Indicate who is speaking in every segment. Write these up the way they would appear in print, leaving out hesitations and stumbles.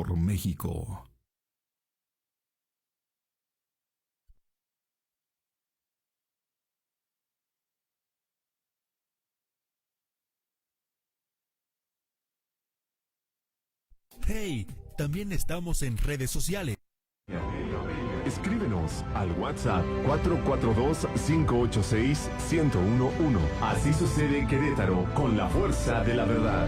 Speaker 1: por México.
Speaker 2: Hey, también estamos en redes sociales.
Speaker 3: Escríbenos al WhatsApp 442-586-1011. Así sucede en Querétaro con la fuerza de la verdad.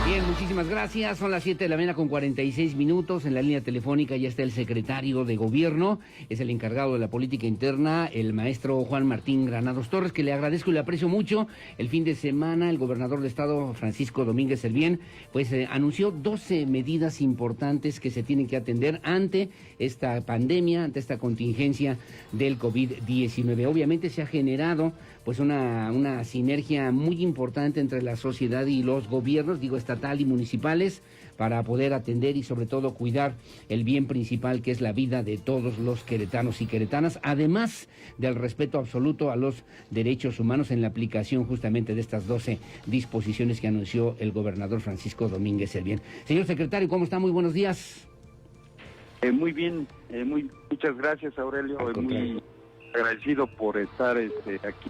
Speaker 4: Bien, muchísimas gracias. Son las 7 de la mañana con 46 minutos. En la línea telefónica ya está el secretario de Gobierno, es el encargado de la política interna, el maestro Juan Martín Granados Torres, que le agradezco y le aprecio mucho. El fin de semana, el gobernador de estado, Francisco Domínguez Servién, pues anunció 12 medidas importantes que se tienen que atender ante esta pandemia, ante esta contingencia del COVID-19. Obviamente se ha generado pues una sinergia muy importante entre la sociedad y los gobiernos, digo, estatal y municipales, para poder atender y sobre todo cuidar el bien principal, que es la vida de todos los queretanos y queretanas, además del respeto absoluto a los derechos humanos en la aplicación justamente de estas 12 disposiciones que anunció el gobernador Francisco Domínguez Servién. Señor secretario, ¿cómo está? Muy buenos días.
Speaker 5: Muy bien, muchas gracias, Aurelio. Muy agradecido por estar aquí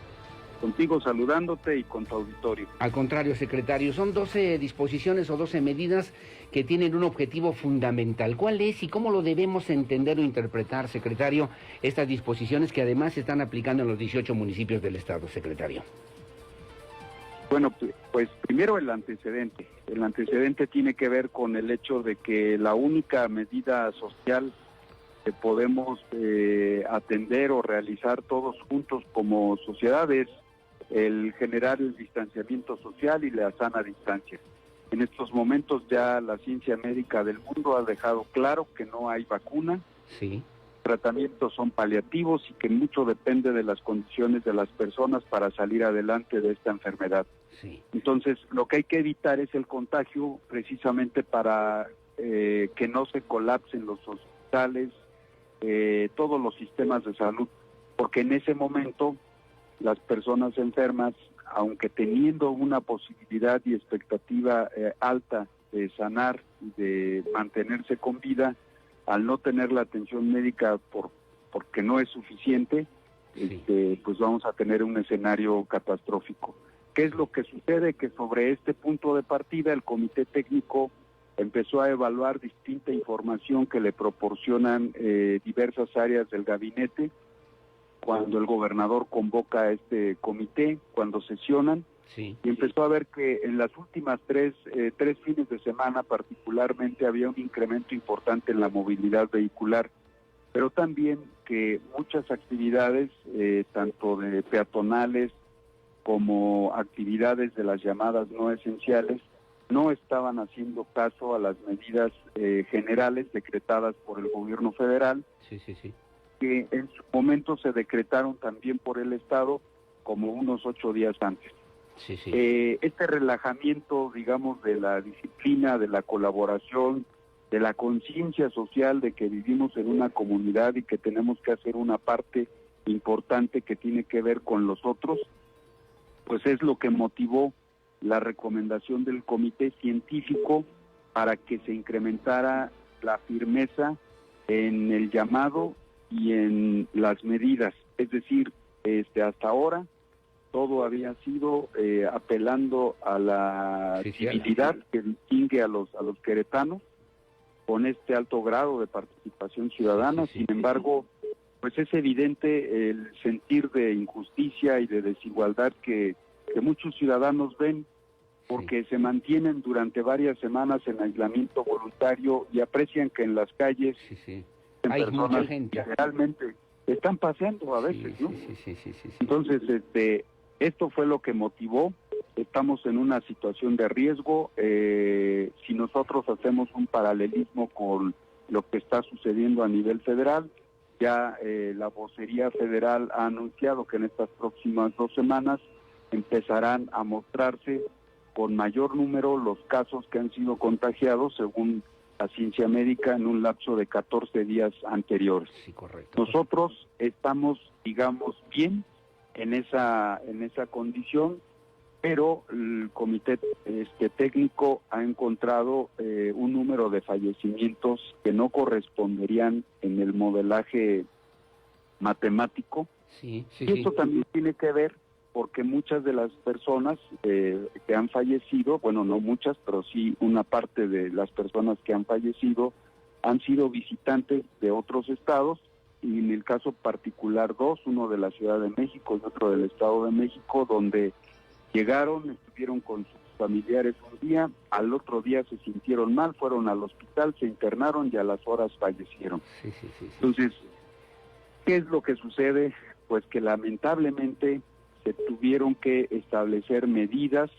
Speaker 5: contigo, saludándote y con tu auditorio.
Speaker 4: Al contrario, secretario, son 12 disposiciones o 12 medidas que tienen un objetivo fundamental. ¿Cuál es y cómo lo debemos entender o interpretar, secretario, estas disposiciones que además se están aplicando en los 18 municipios del estado, secretario?
Speaker 5: Bueno, pues primero el antecedente. El antecedente tiene que ver con el hecho de que la única medida social que podemos atender o realizar todos juntos como sociedad es el generar el distanciamiento social y la sana distancia. En estos momentos ya la ciencia médica del mundo ha dejado claro que no hay vacuna,
Speaker 4: sí,
Speaker 5: tratamientos son paliativos y que mucho depende de las condiciones de las personas para salir adelante de esta enfermedad.
Speaker 4: sí.
Speaker 5: Entonces, lo que hay que evitar es el contagio, precisamente para que no se colapsen los hospitales, todos los sistemas de salud, porque en ese momento las personas enfermas, aunque teniendo una posibilidad y expectativa alta de sanar y de mantenerse con vida, al no tener la atención médica porque no es suficiente,
Speaker 4: Sí.
Speaker 5: pues vamos a tener un escenario catastrófico. ¿Qué es lo que sucede? Que sobre este punto de partida el comité técnico empezó a evaluar distinta información que le proporcionan diversas áreas del gabinete. Cuando el gobernador convoca a este comité, cuando sesionan,
Speaker 4: Sí.
Speaker 5: y empezó a ver que en las últimas tres fines de semana particularmente había un incremento importante en la movilidad vehicular, pero también que muchas actividades, tanto de peatonales como actividades de las llamadas no esenciales, no estaban haciendo caso a las medidas generales decretadas por el gobierno federal,
Speaker 4: Sí, sí, sí.
Speaker 5: que en su momento se decretaron también por el Estado como unos 8 días antes.
Speaker 4: Sí, sí.
Speaker 5: Este relajamiento, digamos, de la disciplina, de la colaboración, de la conciencia social de que vivimos en una comunidad y que tenemos que hacer una parte importante que tiene que ver con los otros, pues es lo que motivó la recomendación del comité científico para que se incrementara la firmeza en el llamado y en las medidas. Es decir, hasta ahora todo había sido apelando a la civilidad que distingue a los queretanos, con este alto grado de participación ciudadana. Sin embargo, pues es evidente el sentir de injusticia y de desigualdad que muchos ciudadanos ven, porque se mantienen durante varias semanas en aislamiento voluntario y aprecian que en las calles
Speaker 4: hay
Speaker 5: personas
Speaker 4: mucha gente
Speaker 5: que realmente están paseando a veces, ¿no?
Speaker 4: Sí.
Speaker 5: Entonces, esto fue lo que motivó. Estamos en una situación de riesgo. Si nosotros hacemos un paralelismo con lo que está sucediendo a nivel federal, ya la vocería federal ha anunciado que en estas próximas 2 semanas empezarán a mostrarse con mayor número los casos que han sido contagiados, según la ciencia médica, en un lapso de 14 días anteriores.
Speaker 4: Sí, correcto.
Speaker 5: Nosotros estamos, digamos, bien en esa condición. pero el comité técnico ha encontrado un número de fallecimientos que no corresponderían en el modelaje matemático.
Speaker 4: Sí.
Speaker 5: Y esto también tiene que ver porque muchas de las personas que han fallecido, bueno, no muchas, pero sí una parte de las personas que han fallecido han sido visitantes de otros estados, y en el caso particular dos, uno de la Ciudad de México y otro del Estado de México, donde llegaron, estuvieron con sus familiares un día, al otro día se sintieron mal, fueron al hospital, se internaron y a las horas fallecieron.
Speaker 4: Sí.
Speaker 5: Entonces, ¿qué es lo que sucede? Pues que lamentablemente se tuvieron que establecer medidas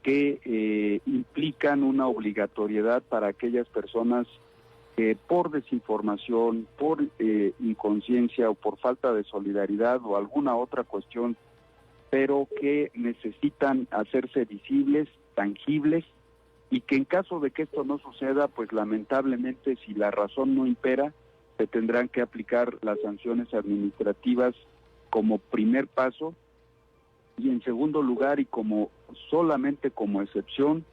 Speaker 5: que implican una obligatoriedad para aquellas personas que por desinformación, por inconsciencia o por falta de solidaridad o alguna otra cuestión, pero que necesitan hacerse visibles, tangibles, y que en caso de que esto no suceda, pues lamentablemente, si la razón no impera, se tendrán que aplicar las sanciones administrativas como primer paso, y en segundo lugar, y solamente como excepción,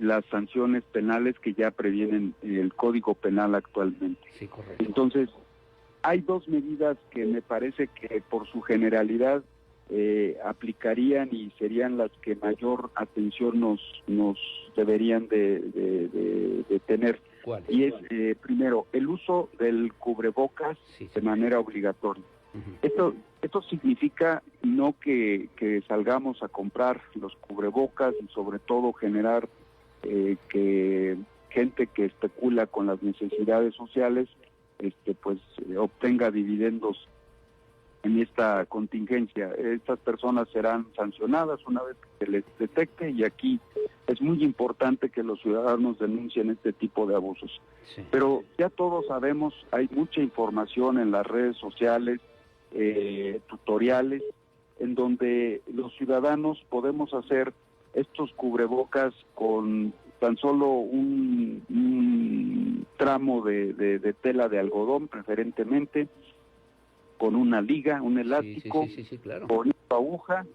Speaker 5: las sanciones penales que ya previenen el Código Penal actualmente.
Speaker 4: Sí, correcto.
Speaker 5: Entonces, hay dos medidas que me parece que por su generalidad aplicarían y serían las que mayor atención nos deberían de tener.
Speaker 4: ¿Cuáles?
Speaker 5: Y es, primero, el uso del cubrebocas de manera obligatoria. Esto significa no que salgamos a comprar los cubrebocas y sobre todo generar que gente que especula con las necesidades sociales obtenga dividendos en esta contingencia. Estas personas serán sancionadas una vez que se les detecte, y aquí es muy importante que los ciudadanos denuncien este tipo de abusos.
Speaker 4: Sí.
Speaker 5: Pero ya todos sabemos, hay mucha información en las redes sociales, tutoriales, en donde los ciudadanos podemos hacer estos cubrebocas con tan solo un tramo de tela de algodón, preferentemente, con una liga, un elástico,
Speaker 4: sí, claro,
Speaker 5: con una aguja,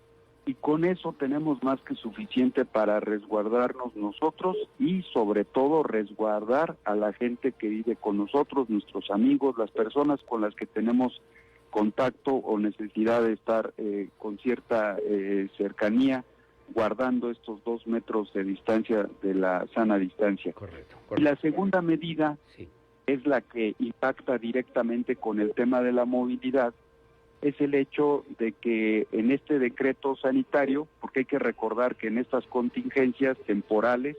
Speaker 5: y con eso tenemos más que suficiente para resguardarnos nosotros y sobre todo resguardar a la gente que vive con nosotros, nuestros amigos, las personas con las que tenemos contacto o necesidad de estar con cierta cercanía, guardando estos 2 metros de distancia, de la sana distancia.
Speaker 4: Correcto.
Speaker 5: Y la segunda medida es la que impacta directamente con el tema de la movilidad, es el hecho de que en este decreto sanitario, porque hay que recordar que en estas contingencias temporales,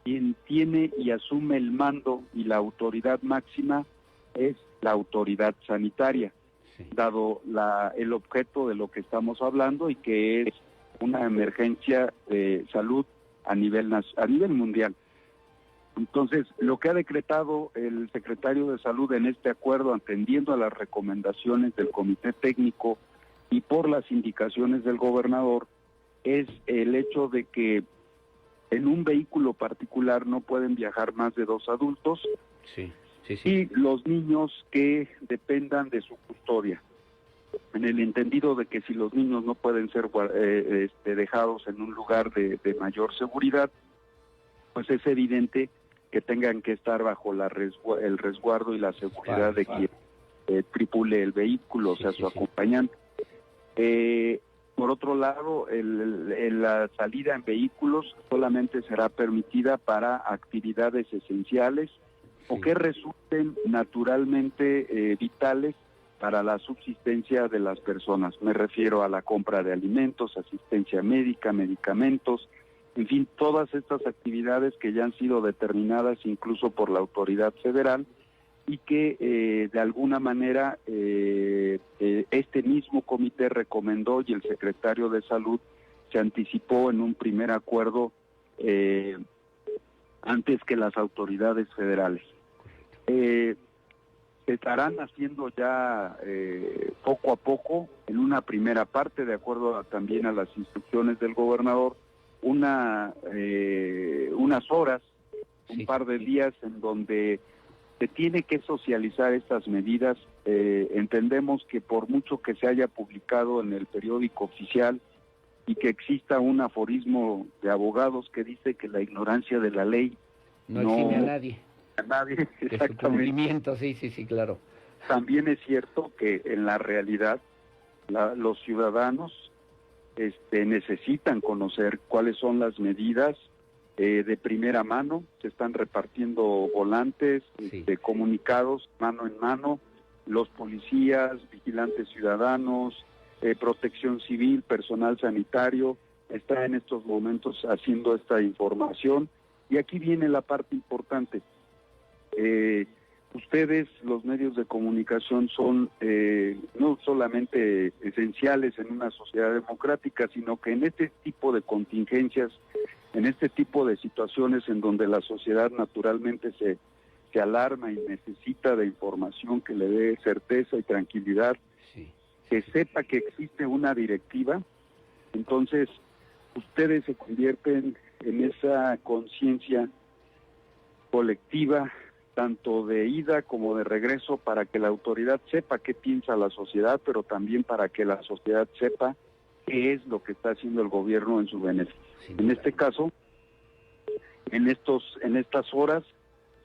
Speaker 5: quien tiene y asume el mando y la autoridad máxima es la autoridad sanitaria, dado el objeto de lo que estamos hablando, y que es una emergencia de salud a nivel mundial. Entonces, lo que ha decretado el secretario de Salud en este acuerdo, atendiendo a las recomendaciones del Comité Técnico y por las indicaciones del gobernador, es el hecho de que en un vehículo particular no pueden viajar más de 2 adultos y los niños que dependan de su custodia. En el entendido de que si los niños no pueden ser dejados en un lugar de mayor seguridad, pues es evidente que tengan que estar bajo el resguardo y la seguridad de quien tripule el vehículo, o sea, su acompañante. Por otro lado, la salida en vehículos solamente será permitida para actividades esenciales o que resulten naturalmente vitales para la subsistencia de las personas. Me refiero a la compra de alimentos, asistencia médica, medicamentos, en fin, todas estas actividades que ya han sido determinadas incluso por la autoridad federal y que de alguna manera este mismo comité recomendó, y el secretario de Salud se anticipó en un primer acuerdo antes que las autoridades federales. Se estarán haciendo ya poco a poco, en una primera parte, de acuerdo también a las instrucciones del gobernador, unas horas, un par de días en donde se tiene que socializar estas medidas. Entendemos que por mucho que se haya publicado en el periódico oficial y que exista un aforismo de abogados que dice que la ignorancia de la ley
Speaker 4: no exime a nadie.
Speaker 5: A nadie,
Speaker 4: De su
Speaker 5: exactamente.
Speaker 4: cumplimiento, sí, claro.
Speaker 5: También es cierto que en la realidad los ciudadanos necesitan conocer cuáles son las medidas de primera mano. Se están repartiendo volantes,
Speaker 4: Sí.
Speaker 5: comunicados mano en mano. Los policías, vigilantes ciudadanos, protección civil, personal sanitario, está en estos momentos haciendo esta información. Y aquí viene la parte importante. Ustedes, los medios de comunicación, son no solamente esenciales en una sociedad democrática, sino que en este tipo de contingencias, en este tipo de situaciones en donde la sociedad naturalmente se alarma y necesita de información que le dé certeza y tranquilidad,
Speaker 4: Sí.
Speaker 5: que sepa que existe una directiva, entonces ustedes se convierten en esa conciencia colectiva, tanto de ida como de regreso, para que la autoridad sepa qué piensa la sociedad, pero también para que la sociedad sepa qué es lo que está haciendo el gobierno en su beneficio. En este caso, en estas horas,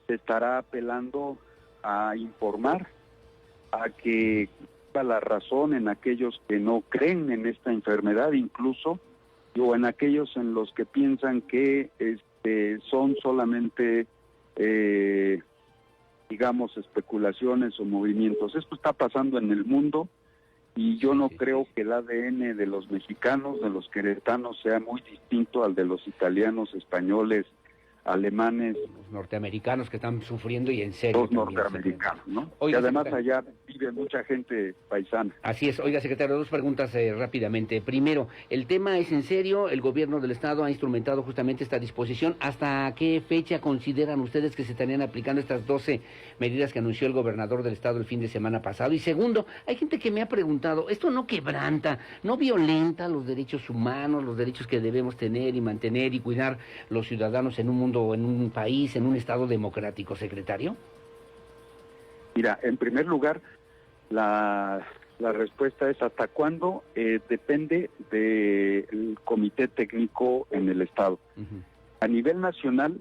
Speaker 5: se estará apelando a informar, a que la razón en aquellos que no creen en esta enfermedad, incluso, o en aquellos en los que piensan que son solamente digamos, especulaciones o movimientos. Esto está pasando en el mundo y yo no creo que el ADN de los mexicanos, de los queretanos, sea muy distinto al de los italianos, españoles, alemanes.
Speaker 4: Los norteamericanos que están sufriendo y en serio.
Speaker 5: Los norteamericanos, ¿no?
Speaker 4: Oiga,
Speaker 5: y además
Speaker 4: secretario,
Speaker 5: allá vive mucha gente paisana.
Speaker 4: así es. Oiga, secretario, dos preguntas rápidamente. Primero, ¿el tema es en serio? ¿El gobierno del Estado ha instrumentado justamente esta disposición? ¿Hasta qué fecha consideran ustedes que se estarían aplicando estas 12 medidas que anunció el gobernador del Estado el fin de semana pasado? Y segundo, hay gente que me ha preguntado, ¿esto no quebranta, no violenta los derechos humanos, los derechos que debemos tener y mantener y cuidar los ciudadanos en un mundo, en un país, en un Estado democrático, secretario?
Speaker 5: Mira, en primer lugar, la respuesta es hasta cuándo depende del comité técnico en el Estado.
Speaker 4: Uh-huh.
Speaker 5: A nivel nacional,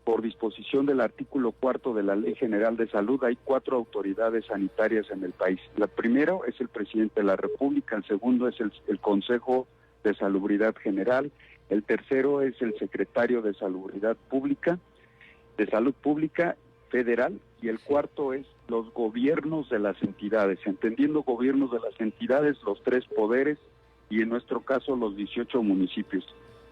Speaker 5: por disposición del artículo 4 de la Ley General de Salud, hay 4 autoridades sanitarias en el país. La primero es el presidente de la República, el segundo es el Consejo de Salubridad General, el tercero es el secretario de Salubridad Pública, de Salud Pública Federal, y el cuarto es los gobiernos de las entidades, entendiendo gobiernos de las entidades, los 3 poderes y en nuestro caso los 18 municipios.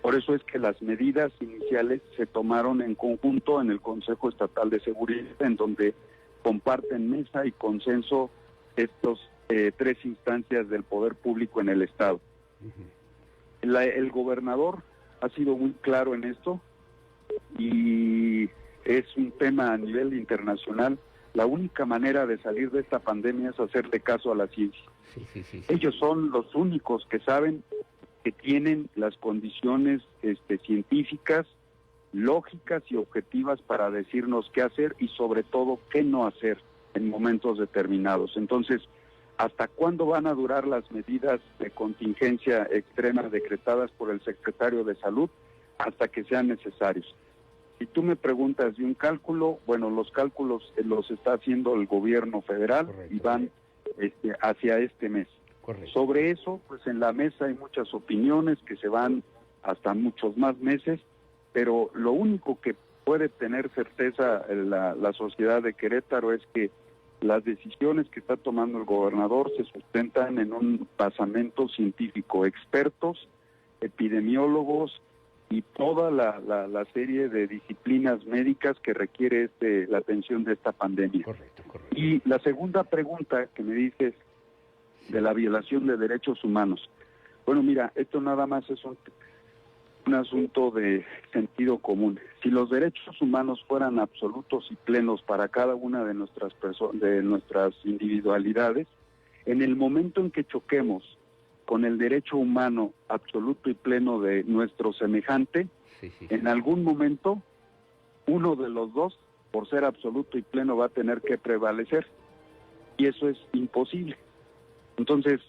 Speaker 5: Por eso es que las medidas iniciales se tomaron en conjunto en el Consejo Estatal de Seguridad, en donde comparten mesa y consenso estos 3 instancias del poder público en el Estado.
Speaker 4: Uh-huh.
Speaker 5: El gobernador ha sido muy claro en esto y es un tema a nivel internacional. La única manera de salir de esta pandemia es hacerle caso a la ciencia.
Speaker 4: Sí.
Speaker 5: Ellos son los únicos que saben, que tienen las condiciones científicas, lógicas y objetivas para decirnos qué hacer y sobre todo qué no hacer en momentos determinados. Entonces, ¿hasta cuándo van a durar las medidas de contingencia extrema decretadas por el secretario de Salud? Hasta que sean necesarios. Si tú me preguntas de un cálculo, bueno, los cálculos los está haciendo el gobierno federal. Correcto. Y van hacia este mes.
Speaker 4: Correcto. Sobre
Speaker 5: eso, pues en la mesa hay muchas opiniones que se van hasta muchos más meses, pero lo único que puede tener certeza la sociedad de Querétaro es que las decisiones que está tomando el gobernador se sustentan en un basamento científico, expertos, epidemiólogos y toda la serie de disciplinas médicas que requiere la atención de esta pandemia.
Speaker 4: Correcto.
Speaker 5: Y la segunda pregunta que me dices de la violación de derechos humanos. Bueno, mira, esto nada más es un asunto de sentido común. Si los derechos humanos fueran absolutos y plenos para cada una de nuestras individualidades, en el momento en que choquemos con el derecho humano absoluto y pleno de nuestro semejante, en algún momento uno de los dos, por ser absoluto y pleno, va a tener que prevalecer. Y eso es imposible. Entonces,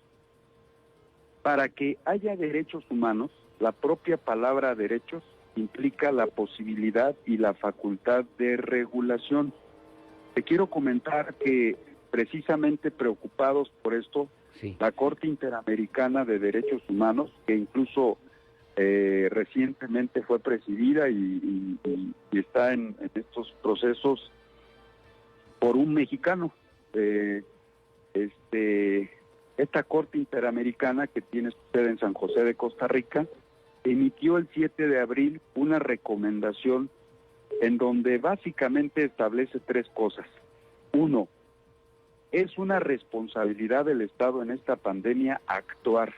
Speaker 5: Para que haya derechos humanos, la propia palabra derechos implica la posibilidad y la facultad de regulación. Te quiero comentar que precisamente preocupados por esto,
Speaker 4: Sí.
Speaker 5: la Corte Interamericana de Derechos Humanos, que incluso recientemente fue presidida y está en estos procesos por un mexicano, esta Corte Interamericana, que tiene su sede en San José de Costa Rica, emitió el 7 de abril una recomendación en donde básicamente establece 3 cosas. 1, es una responsabilidad del Estado en esta pandemia actuar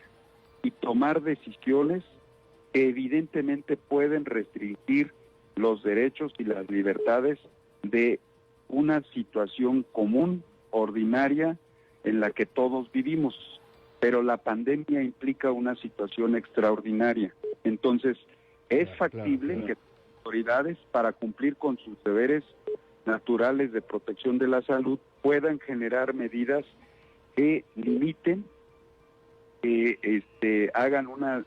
Speaker 5: y tomar decisiones que evidentemente pueden restringir los derechos y las libertades de una situación común, ordinaria, en la que todos vivimos, pero la pandemia implica una situación extraordinaria. Entonces, es factible que las autoridades, para cumplir con sus deberes naturales de protección de la salud, puedan generar medidas que limiten, que hagan una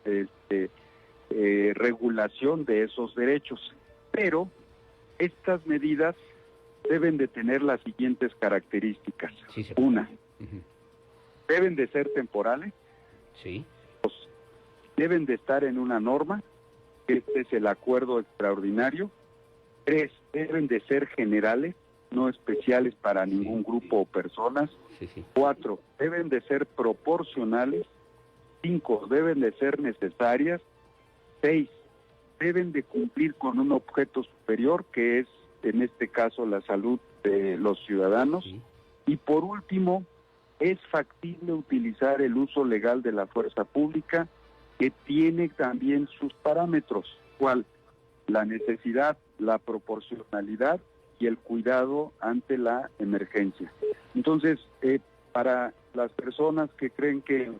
Speaker 5: regulación de esos derechos. Pero estas medidas deben de tener las siguientes características.
Speaker 4: Sí,
Speaker 5: 1,
Speaker 4: Ujú.
Speaker 5: deben de ser temporales.
Speaker 4: Sí.
Speaker 5: 2, deben de estar en una norma. Este es el acuerdo extraordinario. 3, deben de ser generales, no especiales para ningún grupo o personas.
Speaker 4: Sí, sí.
Speaker 5: 4, deben de ser proporcionales. 5, deben de ser necesarias. 6, deben de cumplir con un objeto superior, que es, en este caso, la salud de los ciudadanos.
Speaker 4: Sí.
Speaker 5: Y por último, es factible utilizar el uso legal de la fuerza pública, que tiene también sus parámetros, ¿cuál? La necesidad, la proporcionalidad y el cuidado ante la emergencia. Entonces, para las personas que creen que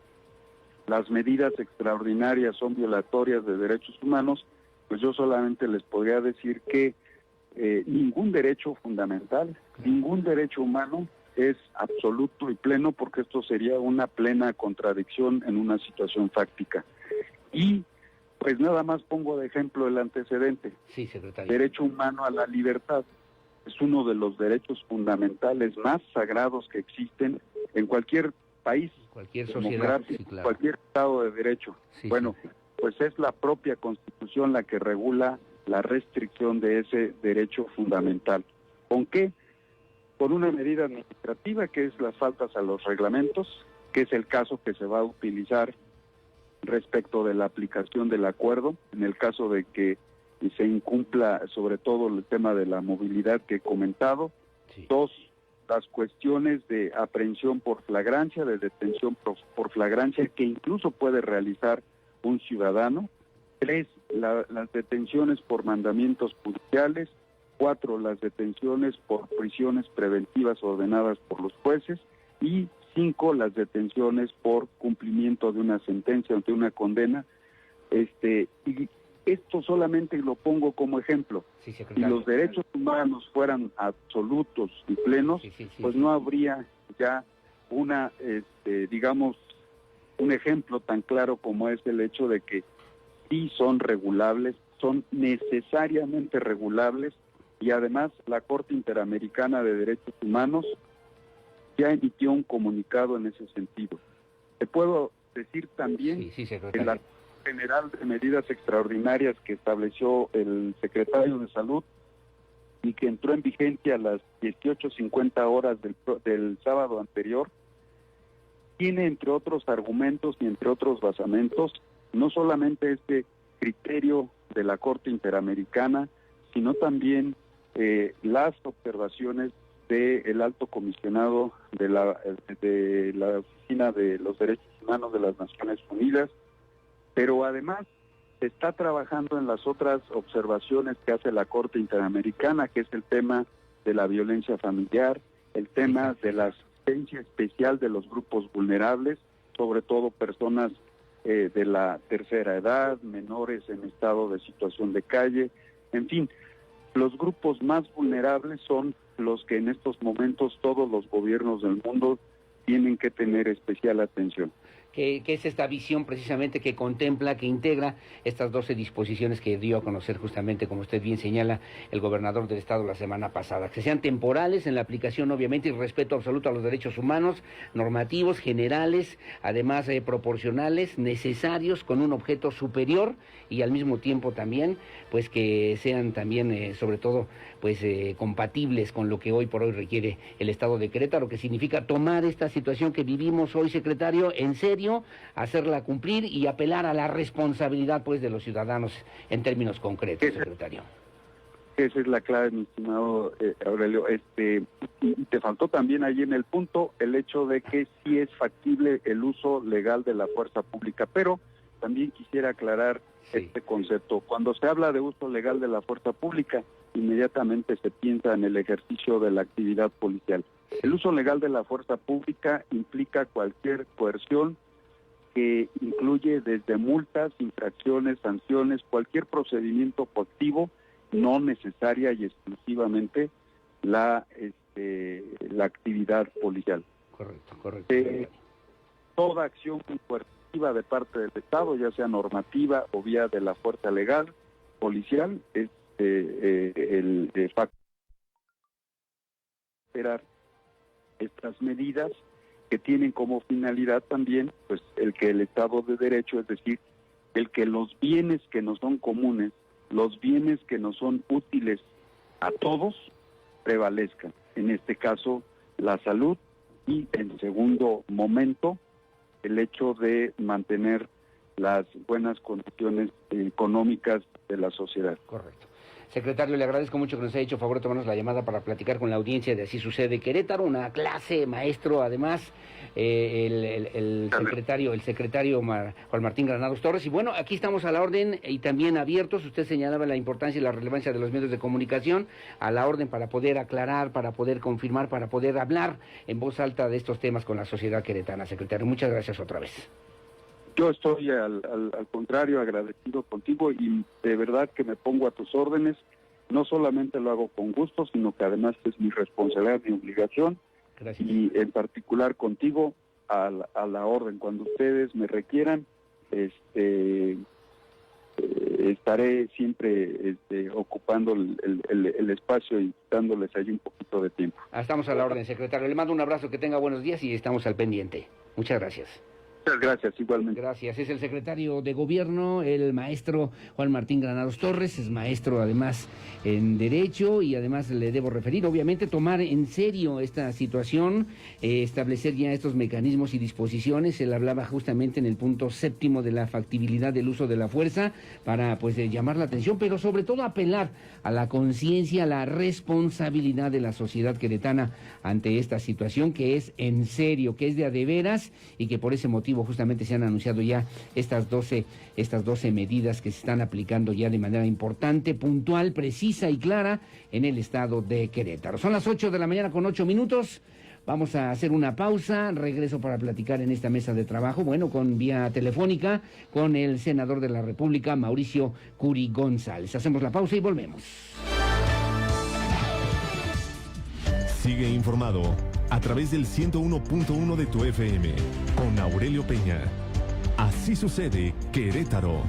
Speaker 5: las medidas extraordinarias son violatorias de derechos humanos, pues yo solamente les podría decir que ningún derecho fundamental, ningún derecho humano es absoluto y pleno, porque esto sería una plena contradicción en una situación fáctica. Y pues nada más pongo de ejemplo el antecedente.
Speaker 4: Sí, secretario.
Speaker 5: Derecho humano a la libertad es uno de los derechos fundamentales más sagrados que existen en cualquier país,
Speaker 4: Cualquier sociedad.
Speaker 5: democrático,
Speaker 4: Sí, claro.
Speaker 5: cualquier estado de derecho.
Speaker 4: Sí,
Speaker 5: Bueno,
Speaker 4: sí.
Speaker 5: pues es la propia Constitución la que regula la restricción de ese derecho fundamental. ¿Con qué? Con una medida administrativa, que es las faltas a los reglamentos, que es el caso que se va a utilizar respecto de la aplicación del acuerdo, en el caso de que se incumpla sobre todo el tema de la movilidad que he comentado.
Speaker 4: Sí.
Speaker 5: 2, las cuestiones de aprehensión por flagrancia, de detención por flagrancia, que incluso puede realizar un ciudadano. 3, las detenciones por mandamientos judiciales. 4, las detenciones por prisiones preventivas ordenadas por los jueces. Y 5, las detenciones por cumplimiento de una sentencia o de una condena. Y esto solamente lo pongo como ejemplo.
Speaker 4: Sí,
Speaker 5: Si
Speaker 4: secretario.
Speaker 5: los derechos humanos fueran absolutos y plenos,
Speaker 4: Sí, sí, sí,
Speaker 5: pues
Speaker 4: sí.
Speaker 5: no habría ya una, digamos, un ejemplo tan claro como es el hecho de que sí son regulables, son necesariamente regulables, y además la Corte Interamericana de Derechos Humanos ya emitió un comunicado en ese sentido. Te puedo decir también
Speaker 4: Sí, sí,
Speaker 5: que
Speaker 4: secretario.
Speaker 5: la General de Medidas Extraordinarias que estableció el secretario de Salud y que entró en vigencia a las 18:50 horas del sábado anterior, tiene, entre otros argumentos y entre otros basamentos, no solamente este criterio de la Corte Interamericana, sino también las observaciones del Alto Comisionado de la Oficina de los Derechos Humanos de las Naciones Unidas, pero además se está trabajando en las otras observaciones que hace la Corte Interamericana, que es el tema de la violencia familiar, el tema de la asistencia especial de los grupos vulnerables, sobre todo personas de la tercera edad, menores en estado de situación de calle, en fin, los grupos más vulnerables son los que en estos momentos todos los gobiernos del mundo tienen que tener especial atención.
Speaker 4: que es esta visión precisamente que contempla, que integra estas 12 disposiciones que dio a conocer justamente, como usted bien señala, el gobernador del estado la semana pasada, que sean temporales en la aplicación, obviamente, y respeto absoluto a los derechos humanos, normativos, generales, además proporcionales, necesarios, con un objeto superior y al mismo tiempo también, pues que sean también, sobre todo, pues compatibles con lo que hoy por hoy requiere el estado de Querétaro, que significa tomar esta situación que vivimos hoy, secretario, en serio, hacerla cumplir y apelar a la responsabilidad, pues, de los ciudadanos en términos concretos, secretario.
Speaker 5: Esa es la clave, mi estimado Aurelio. Te faltó también ahí en el punto el hecho de que sí es factible el uso legal de la fuerza pública, pero también quisiera aclarar este concepto. Cuando se habla de uso legal de la fuerza pública, inmediatamente se piensa en el ejercicio de la actividad policial. El uso legal de la fuerza pública implica cualquier coerción que incluye desde multas, infracciones, sanciones, cualquier procedimiento coactivo, no necesaria y exclusivamente la actividad policial.
Speaker 4: Correcto.
Speaker 5: Toda acción coercitiva de parte del Estado, ya sea normativa o vía de la fuerza legal, policial, es el factor esperar estas medidas que tienen como finalidad también, pues, el que el Estado de Derecho, es decir, el que los bienes que nos son comunes, los bienes que nos son útiles a todos, prevalezcan. En este caso, la salud y, en segundo momento, el hecho de mantener las buenas condiciones económicas de la sociedad.
Speaker 4: Correcto. Secretario, le agradezco mucho que nos haya hecho favor de tomarnos la llamada para platicar con la audiencia de Así Sucede Querétaro, una clase, maestro, además, el secretario Juan Martín Granados Torres. Y bueno, aquí estamos a la orden y también abiertos. Usted señalaba la importancia y la relevancia de los medios de comunicación, a la orden para poder aclarar, para poder confirmar, para poder hablar en voz alta de estos temas con la sociedad queretana. Secretario, muchas gracias otra vez.
Speaker 5: Yo estoy al contrario agradecido contigo y de verdad que me pongo a tus órdenes. No solamente lo hago con gusto, sino que además es mi responsabilidad, mi obligación.
Speaker 4: Gracias.
Speaker 5: Y en particular contigo a la orden. Cuando ustedes me requieran, estaré siempre ocupando el espacio y dándoles ahí un poquito de tiempo.
Speaker 4: Estamos a la orden, secretario. Le mando un abrazo, que tenga buenos días y estamos al pendiente. Muchas gracias.
Speaker 5: Muchas gracias, igualmente.
Speaker 4: Gracias. Es el secretario de Gobierno, el maestro Juan Martín Granados Torres, es maestro además en Derecho y además le debo referir, obviamente, tomar en serio esta situación, establecer ya estos mecanismos y disposiciones. Él hablaba justamente en el punto 7º de la factibilidad del uso de la fuerza para, pues, llamar la atención, pero sobre todo apelar a la conciencia, a la responsabilidad de la sociedad queretana ante esta situación que es en serio, que es de a de veras y que por ese motivo justamente se han anunciado ya estas 12 medidas que se están aplicando ya de manera importante, puntual, precisa y clara en el estado de Querétaro. Son las 8 de la mañana con 8 minutos. Vamos a hacer una pausa, regreso para platicar en esta mesa de trabajo, bueno, con vía telefónica, con el senador de la República, Mauricio Curi González. Hacemos la pausa y volvemos.
Speaker 3: Sigue informado a través del 101.1 de tu FM con Aurelio Peña. Así Sucede Querétaro.